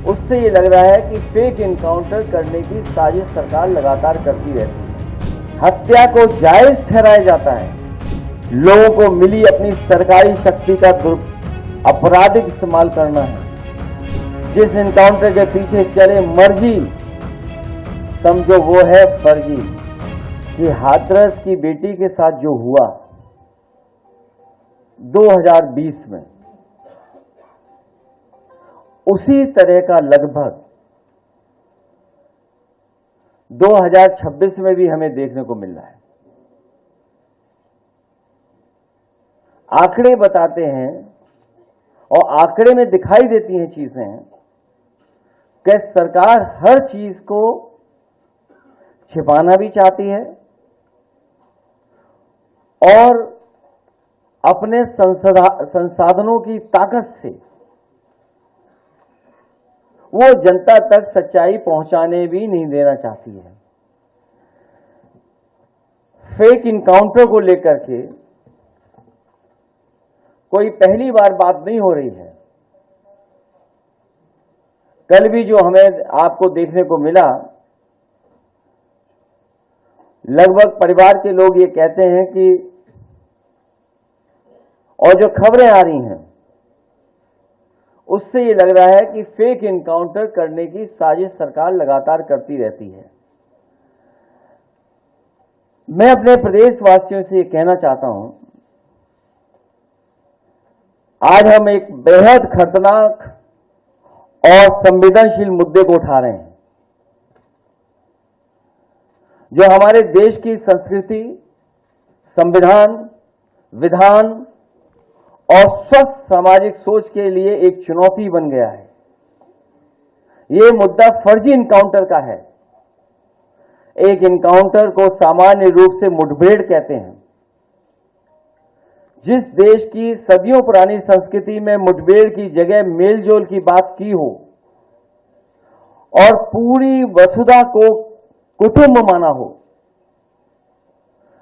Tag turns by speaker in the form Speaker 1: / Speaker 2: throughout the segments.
Speaker 1: उससे ये लग रहा है कि फेक इनकाउंटर करने की साजिश सरकार लगातार करती रहती है। हत्या को जायज ठहराया जाता है। लोगों को मिली अपनी सरकारी शक्ति का आपराधिक इस्तेमाल करना है। जिस इनकाउंटर के पीछे चले मर्जी, समझो वो है फर्जी। कि हाथरस की बेटी के साथ जो हुआ 2020 में, उसी तरह का लगभग 2026 में भी हमें देखने को मिल रहा है। आंकड़े बताते हैं और आंकड़े में दिखाई देती हैं चीजें कि सरकार हर चीज को छिपाना भी चाहती है और अपने संसाधनों की ताकत से वो जनता तक सच्चाई पहुंचाने भी नहीं देना चाहती है। फेक इनकाउंटर को लेकर के कोई पहली बार बात नहीं हो रही है। कल भी जो हमें आपको देखने को मिला, लगभग परिवार के लोग ये कहते हैं कि, और जो खबरें आ रही हैं उससे ये लग रहा है कि फेक इनकाउंटर करने की साजिश सरकार लगातार करती रहती है। मैं अपने प्रदेशवासियों से ये कहना चाहता हूं, आज हम एक बेहद खतरनाक और संवेदनशील मुद्दे को उठा रहे हैं, जो हमारे देश की संस्कृति, संविधान, विधान और स्वस्थ सामाजिक सोच के लिए एक चुनौती बन गया है। यह मुद्दा फर्जी इनकाउंटर का है। एक इनकाउंटर को सामान्य रूप से मुठभेड़ कहते हैं। जिस देश की सदियों पुरानी संस्कृति में मुठभेड़ की जगह मेलजोल की बात की हो और पूरी वसुधा को कुटुंब माना हो,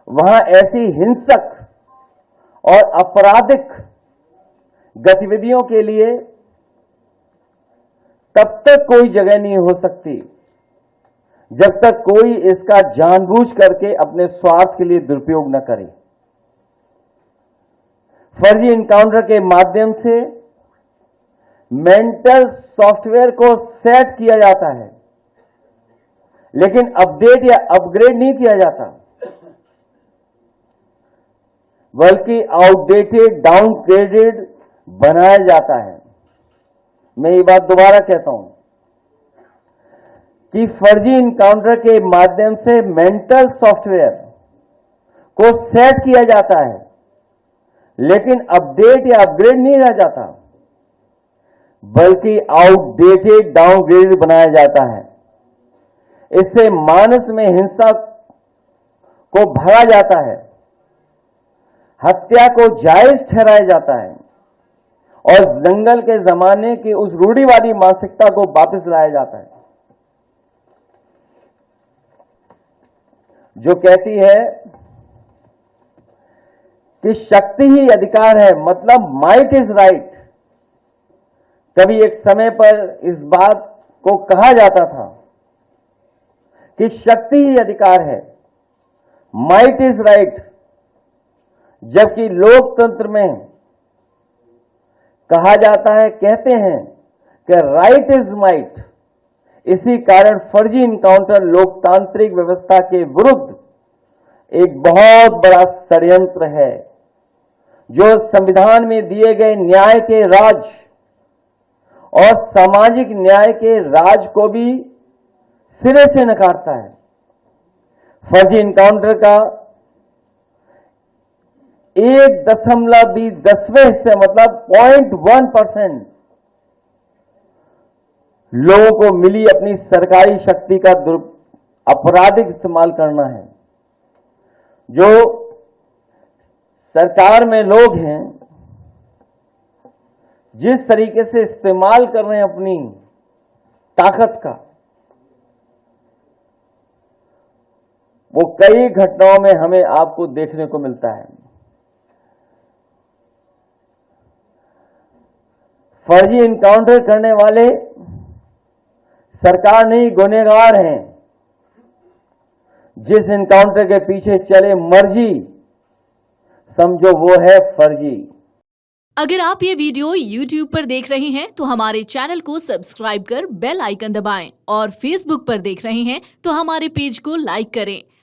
Speaker 1: वहां ऐसी हिंसक और आपराधिक गतिविधियों के लिए तब तक कोई जगह नहीं हो सकती जब तक कोई इसका जानबूझ करके अपने स्वार्थ के लिए दुरुपयोग न करे। फर्जी इनकाउंटर के माध्यम से मेंटल सॉफ्टवेयर को सेट किया जाता है, लेकिन अपडेट या अपग्रेड नहीं किया जाता, बल्कि आउटडेटेड, डाउनग्रेडेड बनाया जाता है। मैं ये बात दोबारा कहता हूं कि फर्जी इनकाउंटर के माध्यम से मेंटल सॉफ्टवेयर को सेट किया जाता है, लेकिन अपडेट या अपग्रेड नहीं किया जाता, बल्कि आउटडेटेड, डाउनग्रेडेड बनाया जाता है। इससे मानस में हिंसा को भरा जाता है, हत्या को जायज ठहराया जाता है और जंगल के जमाने की उस रूढ़िवादी मानसिकता को वापस लाया जाता है, जो कहती है कि शक्ति ही अधिकार है, मतलब माइट इज राइट। कभी एक समय पर इस बात को कहा जाता था कि शक्ति ही अधिकार है, माइट इज राइट, जबकि लोकतंत्र में कहा जाता है, कहते हैं कि राइट इज माइट। इसी कारण फर्जी इनकाउंटर लोकतांत्रिक व्यवस्था के विरुद्ध एक बहुत बड़ा षड्यंत्र है, जो संविधान में दिए गए न्याय के राज और सामाजिक न्याय के राज को भी सिरे से नकारता है। फर्जी इनकाउंटर का 1.10वें हिस्से, मतलब 0.1% लोगों को मिली अपनी सरकारी शक्ति का आपराधिक इस्तेमाल करना है। जो सरकार में लोग हैं, जिस तरीके से इस्तेमाल कर रहे हैं अपनी ताकत का, वो कई घटनाओं में हमें आपको देखने को मिलता है। फर्जी इनकाउंटर करने वाले सरकार नहीं गुनहगार हैं। जिस इनकाउंटर के पीछे चले मर्जी, समझो वो है फर्जी।
Speaker 2: अगर आप ये वीडियो YouTube पर देख रहे हैं तो हमारे चैनल को सब्सक्राइब कर बेल आइकन दबाएं और Facebook पर देख रहे हैं तो हमारे पेज को लाइक करें।